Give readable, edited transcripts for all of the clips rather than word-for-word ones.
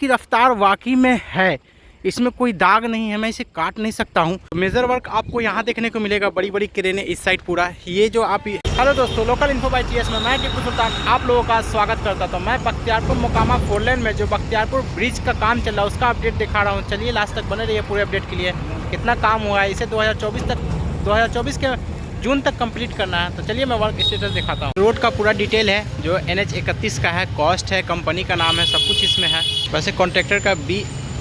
की रफ्तार वाकई में है, इसमें कोई दाग नहीं है, मैं इसे काट नहीं सकता हूँ। मेजर वर्क आपको यहाँ देखने को मिलेगा, बड़ी बड़ी क्रेनें इस साइड पूरा। ये जो आप हेलो दोस्तों, लोकल इन्फो बाय टीएस में मैं टिप्पू सुल्तान आप लोगों का स्वागत करता था। मैं बख्तियारपुर मोकामा 4 लेन में जो बख्तियारपुर ब्रिज का काम चल रहा है उसका अपडेट दिखा रहा हूँ। चलिए लास्ट तक बने रहिए पूरे अपडेट के लिए। कितना काम हुआ है, इसे 2024 के जून तक कंप्लीट करना है। तो चलिए मैं वर्क स्टेटस दिखाता हूँ। रोड का पूरा डिटेल है जो NH 31 का है, कॉस्ट है, कंपनी का नाम है, सब कुछ इसमें है। वैसे कॉन्ट्रैक्टर का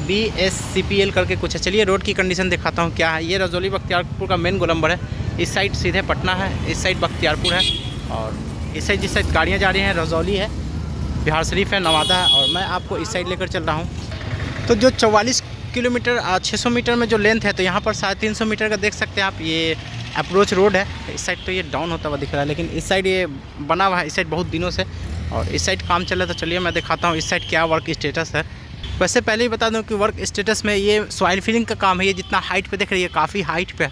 BSCPL करके कुछ है। चलिए रोड की कंडीशन दिखाता हूँ क्या है। ये रजौली बख्तियारपुर का मेन गोलंबर है, इस साइड सीधे पटना है, इस साइड बख्तियारपुर है, और इस साइड जिस साइड गाड़ियाँ जा रही हैं रजौली है, बिहार शरीफ है, नवादा है, और मैं आपको इस साइड लेकर चल रहा हूँ। तो जो 44 किलोमीटर 600 मीटर में जो लेंथ है, तो यहाँ पर 350 मीटर का देख सकते हैं आप। ये अप्रोच रोड है। इस साइड तो ये डाउन होता हुआ दिख रहा है, लेकिन इस साइड ये बना हुआ है, इस साइड बहुत दिनों से, और इस साइड काम चल रहा है। तो चलिए मैं दिखाता हूँ इस साइड क्या वर्क स्टेटस है। वैसे पहले ही बता दूं कि वर्क स्टेटस में ये सॉइल फिलिंग का काम है। ये जितना हाइट पे देख रही है, काफ़ी हाइट पे है,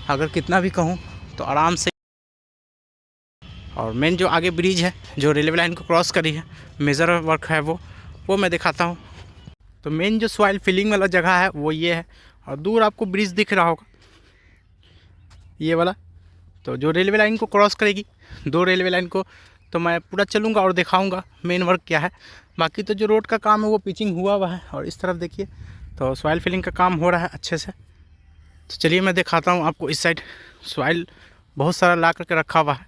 अगर कितना भी कहूँ तो आराम से। और मेन जो आगे ब्रिज है जो रेलवे लाइन को क्रॉस करी है, मेजर वर्क है वो मैं दिखाता हूँ। तो मेन जो सॉइल फिलिंग वाला जगह है वो ये है, और दूर आपको ब्रिज दिख रहा होगा ये वाला। तो जो रेलवे लाइन को क्रॉस करेगी, 2 रेलवे लाइन को, तो मैं पूरा चलूँगा और दिखाऊँगा मेन वर्क क्या है। बाकी तो जो रोड का काम है वो पिचिंग हुआ है, और इस तरफ देखिए तो सॉइल फिलिंग का काम हो रहा है अच्छे से। तो चलिए मैं दिखाता हूँ आपको। इस साइड सॉइल बहुत सारा ला करके रखा हुआ है,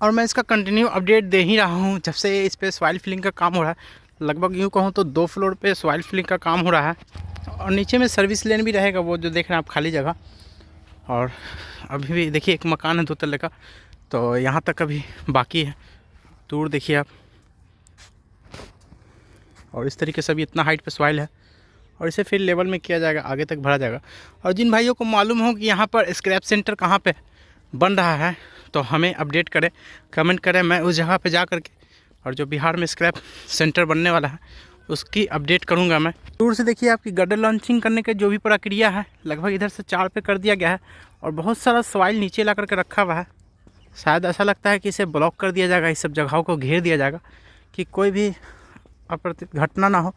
और मैं इसका कंटिन्यू अपडेट दे ही रहा हूँ जब से इस पर सॉइल फिलिंग का काम हो रहा है। लगभग यूँ कहूँ तो 2 फ्लोर पे सॉइल फिलिंग का काम हो रहा है, और नीचे में सर्विस लेन भी रहेगा, वो जो देख रहे हैं आप खाली जगह। और अभी भी देखिए एक मकान है 2 तल्ले का, तो यहाँ तक अभी बाकी है, दूर देखिए आप। और इस तरीके से अभी इतना हाइट पे सॉइल है, और इसे फिर लेवल में किया जाएगा, आगे तक भरा जाएगा। और जिन भाइयों को मालूम हो कि यहाँ पर स्क्रैप सेंटर कहाँ पे बन रहा है, तो हमें अपडेट करें, कमेंट करें। मैं उस जगह पे जा करके, और जो बिहार में स्क्रैप सेंटर बनने वाला है उसकी अपडेट करूँगा मैं। दूर से देखिए आपकी गड्ढा लॉन्चिंग करने की जो भी प्रक्रिया है, लगभग इधर से 4 पे कर दिया गया है, और बहुत सारा सॉइल नीचे ला करके रखा हुआ है। शायद ऐसा लगता है कि इसे ब्लॉक कर दिया जाएगा, इस सब जगहों को घेर दिया जाएगा कि कोई भी अप्रत्याशित घटना ना हो,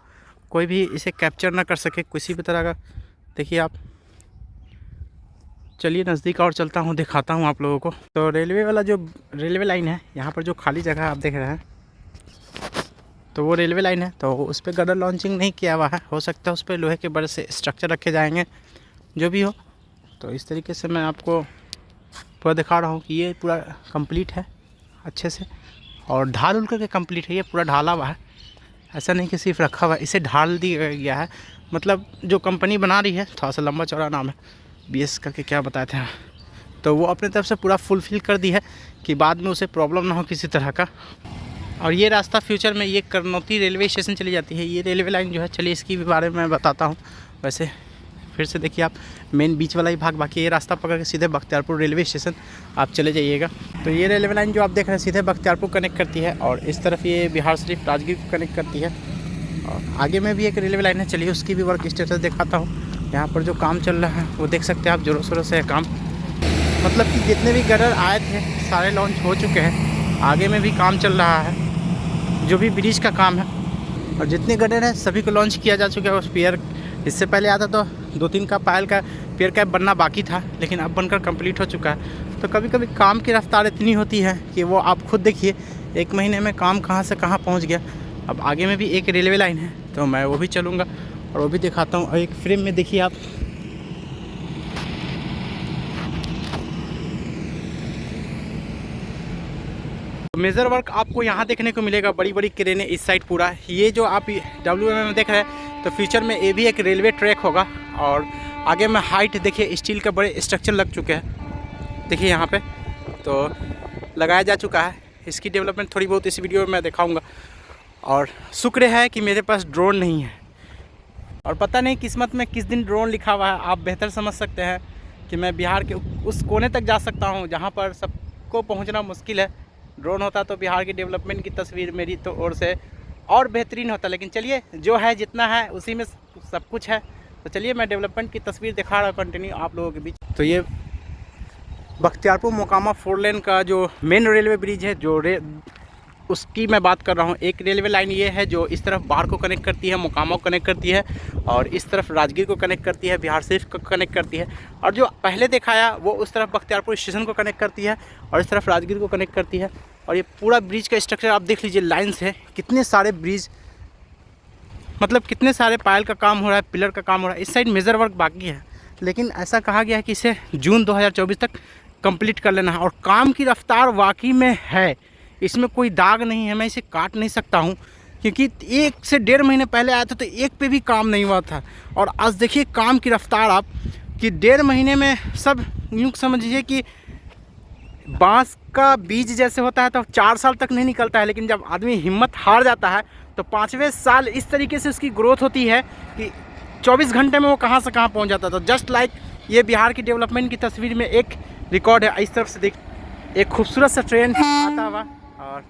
कोई भी इसे कैप्चर ना कर सके किसी भी तरह का। देखिए आप, चलिए नज़दीक और चलता हूँ, दिखाता हूँ आप लोगों को। तो रेलवे वाला जो रेलवे लाइन है, यहाँ पर जो खाली जगह आप देख रहे हैं, तो वो रेलवे लाइन है। तो उस पर गडर लॉन्चिंग नहीं किया हुआ है, हो सकता है उस पर लोहे के बड़े से स्ट्रक्चर रखे जाएंगे, जो भी हो। तो इस तरीके से मैं आपको पूरा दिखा रहा हूँ कि ये पूरा कंप्लीट है अच्छे से, और ढाल उल करके कंप्लीट है। ये पूरा ढाला हुआ है, ऐसा नहीं कि सिर्फ रखा हुआ है, इसे ढाल दिया गया है। मतलब जो कंपनी बना रही है, थोड़ा सा लंबा चौड़ा नाम है, BS करके क्या बताए थे, तो वो अपने तरफ से पूरा फुलफिल कर दी है कि बाद में उसे प्रॉब्लम ना हो किसी तरह का। और ये रास्ता फ्यूचर में ये करनौती रेलवे स्टेशन चली जाती है, ये रेलवे लाइन जो है। चलिए इसकी भी बारे में मैं बताता हूँ। वैसे फिर से देखिए आप, मेन बीच वाला ही भाग बाकी, ये रास्ता पकड़ के सीधे बख्तियारपुर रेलवे स्टेशन आप चले जाइएगा। तो ये रेलवे लाइन जो आप देख रहे हैं सीधे बख्तियारपुर कनेक्ट करती है, और इस तरफ ये बिहार शरीफ राजगीर को कनेक्ट करती है, और आगे में भी एक रेलवे लाइन है। चलिए उसकी भी वर्क स्टेटस दिखाता हूँ। यहाँ पर जो काम चल रहा है वो देख सकते हैं आप, ज़ोरों शोरों से है काम। मतलब कि जितने भी गडर आए थे सारे लॉन्च हो चुके हैं, आगे में भी काम चल रहा है जो भी ब्रिज का काम है, और जितने गडर हैं सभी को लॉन्च किया जा चुका है। उस पियर इससे पहले आता तो 2-3 का पायल का पियर कैप बनना बाकी था, लेकिन अब बनकर कंप्लीट हो चुका है। तो कभी कभी काम की रफ्तार इतनी होती है कि वो आप खुद देखिए 1 महीने में काम कहाँ से कहाँ पहुँच गया। अब आगे में भी एक रेलवे लाइन है, तो मैं वो भी चलूँगा और वो भी दिखाता हूँ। और एक फ्रेम में देखिए आप, मेजर वर्क आपको यहाँ देखने को मिलेगा, बड़ी बड़ी क्रेनें इस साइड पूरा। ये जो आप WMM में देख रहे हैं, तो फ्यूचर में ये भी एक रेलवे ट्रैक होगा। और आगे में हाइट देखिए, स्टील के बड़े स्ट्रक्चर लग चुके हैं, देखिए यहाँ पे तो लगाया जा चुका है। इसकी डेवलपमेंट थोड़ी बहुत इस वीडियो में मैं दिखाऊंगा। और शुक्र है कि मेरे पास ड्रोन नहीं है, और पता नहीं किस्मत में किस दिन ड्रोन लिखा हुआ है। आप बेहतर समझ सकते हैं कि मैं बिहार के उस कोने तक जा सकता हूँ जहाँ पर सबको पहुँचना मुश्किल है। ड्रोन होता तो बिहार की डेवलपमेंट की तस्वीर मेरी तो ओर से और बेहतरीन होता, लेकिन चलिए जो है जितना है उसी में सब कुछ है। तो चलिए मैं डेवलपमेंट की तस्वीर दिखा रहा हूँ कंटिन्यू आप लोगों के बीच। तो ये बख्तियारपुर मोकामा 4 लेन का जो मेन रेलवे ब्रिज है, जो उसकी मैं बात कर रहा हूँ। एक रेलवे लाइन ये है जो इस तरफ बाढ़ को कनेक्ट करती है, मोकामा को कनेक्ट करती है, और इस तरफ राजगीर को कनेक्ट करती है, बिहार शरीफ को कनेक्ट करती है। और जो पहले दिखाया वो उस तरफ बख्तियारपुर स्टेशन को कनेक्ट करती है और इस तरफ राजगीर को कनेक्ट करती है। और ये पूरा ब्रिज का स्ट्रक्चर आप देख लीजिए, लाइन से कितने सारे ब्रिज, मतलब कितने सारे पायल का काम हो रहा है, पिलर का काम हो रहा है। इस साइड मेजर वर्क बाकी है, लेकिन ऐसा कहा गया है कि इसे जून 2024 तक कंप्लीट कर लेना है। और काम की रफ्तार वाकई में है, इसमें कोई दाग नहीं है। मैं इसे काट नहीं सकता हूँ, क्योंकि 1 से 1.5 महीने पहले आया था तो एक पे भी काम नहीं हुआ था। और आज देखिए काम की रफ्तार आप, कि 1.5 महीने में सब यूँ समझिए कि बांस का बीज जैसे होता है तो 4 साल तक नहीं निकलता है, लेकिन जब आदमी हिम्मत हार जाता है तो 5वें साल इस तरीके से उसकी ग्रोथ होती है कि 24 घंटे में वो कहाँ से कहाँ पहुँच जाता है। तो जस्ट लाइक ये बिहार की डेवलपमेंट की तस्वीर में एक रिकॉर्ड है। इस तरफ से देख एक खूबसूरत सा ट्रेन आता हुआ, और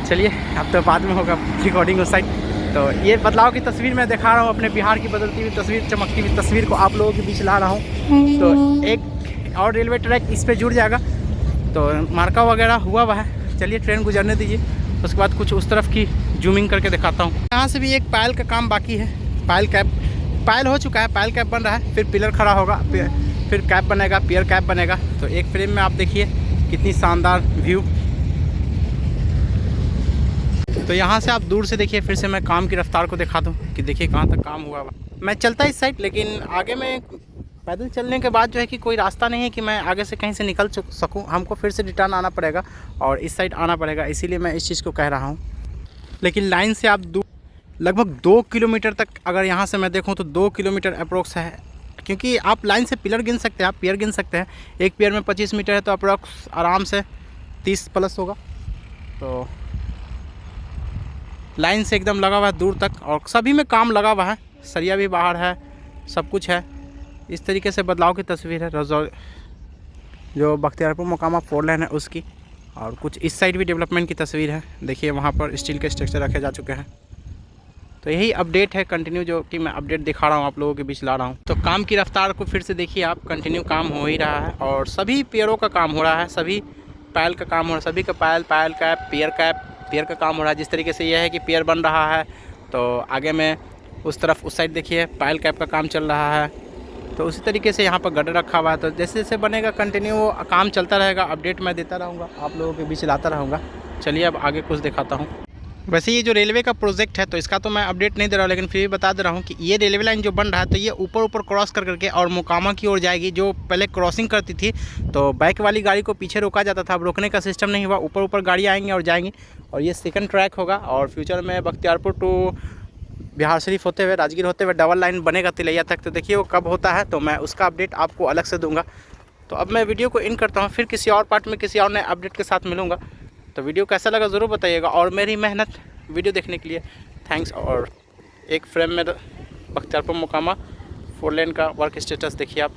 चलिए अब तो बाद में होगा रिकॉर्डिंग उस साइड। तो ये बदलाव की तस्वीर मैं दिखा रहा हूँ, अपने बिहार की बदलती हुई तस्वीर, चमकती हुई तस्वीर को आप लोगों के बीच ला रहा हूँ। तो एक और रेलवे ट्रैक इस पर जुड़ जाएगा, तो मार्का वगैरह हुआ हुआ है। चलिए ट्रेन गुजरने दीजिए, उसके बाद कुछ उस तरफ की जूमिंग करके दिखाता हूँ। यहाँ से भी एक पायल का काम बाकी है। पायल कैप, पायल हो चुका है, पायल कैप बन रहा है, फिर पिलर खड़ा होगा, फिर कैप बनेगा, पियर कैप बनेगा। तो एक फ्रेम में आप देखिए कितनी शानदार व्यू। तो यहाँ से आप दूर से देखिए, फिर से मैं काम की रफ्तार को दिखा दूँ कि देखिए कहाँ तक काम हुआ। मैं चलता इस साइड, लेकिन आगे में पैदल चलने के बाद जो है कि कोई रास्ता नहीं है कि मैं आगे से कहीं से निकल सकूं। हमको फिर से रिटर्न आना पड़ेगा और इस साइड आना पड़ेगा, इसीलिए मैं इस चीज़ को कह रहा हूं। लेकिन लाइन से आप लगभग 2 किलोमीटर तक, अगर यहाँ से मैं देखूं तो 2 किलोमीटर अप्रोक्स है, क्योंकि आप लाइन से पिलर गिन सकते हैं, आप पियर गिन सकते हैं। एक पियर में 25 मीटर है तो अप्रोक्स आराम से 30 प्लस होगा। तो लाइन से एकदम लगा हुआ है दूर तक, और सभी में काम लगा हुआ है, सरिया भी बाहर है, सब कुछ है। इस तरीके से बदलाव की तस्वीर है जो बख्तियारपुर मोकामा 4 लेन है उसकी। और कुछ इस साइड भी डेवलपमेंट की तस्वीर है, देखिए वहाँ पर स्टील के स्ट्रक्चर रखे जा चुके हैं। तो यही अपडेट है कंटिन्यू, जो कि मैं अपडेट दिखा रहा हूँ, आप लोगों के बीच ला रहा हूँ। तो काम की रफ्तार को फिर से देखिए आप, कंटिन्यू काम हो ही रहा है और सभी पियरों का काम हो रहा है, सभी पायल का काम हो रहा है, सभी का पायल कैप, पियर का काम हो रहा है। जिस तरीके से यह है कि पियर बन रहा है, तो आगे में उस तरफ उस साइड देखिए पायल कैप का काम चल रहा है। तो उसी तरीके से यहाँ पर गड्ढा रखा हुआ है। तो जैसे जैसे बनेगा कंटिन्यू काम चलता रहेगा, अपडेट मैं देता रहूँगा, आप लोगों के बीच लाता रहूँगा। चलिए अब आगे कुछ दिखाता हूँ। वैसे ये जो रेलवे का प्रोजेक्ट है तो इसका तो मैं अपडेट नहीं दे रहा हूँ, लेकिन फिर भी बता दे रहा हूँ कि ये रेलवे लाइन जो बन रहा है तो ये ऊपर क्रॉस करके और मोकामा की ओर जाएगी। जो पहले क्रॉसिंग करती थी तो बैक वाली गाड़ी को पीछे रोका जाता था, अब रोकने का सिस्टम नहीं हुआ, ऊपर गाड़ी आएंगे और जाएंगी। और ये सेकंड ट्रैक होगा, और फ्यूचर में बख्तियारपुर टू बिहार शरीफ होते हुए, राजगीर होते हुए डबल लाइन बनेगा तिलैया तक। तो देखिए वो कब होता है, तो मैं उसका अपडेट आपको अलग से दूंगा। तो अब मैं वीडियो को इन करता हूँ, फिर किसी और पार्ट में किसी और नए अपडेट के साथ मिलूँगा। तो वीडियो कैसा लगा ज़रूर बताइएगा, और मेरी मेहनत वीडियो देखने के लिए थैंक्स। और एक फ्रेम में बख्तियारपुर मोकामा 4 लेन का वर्क स्टेटस देखिए आप।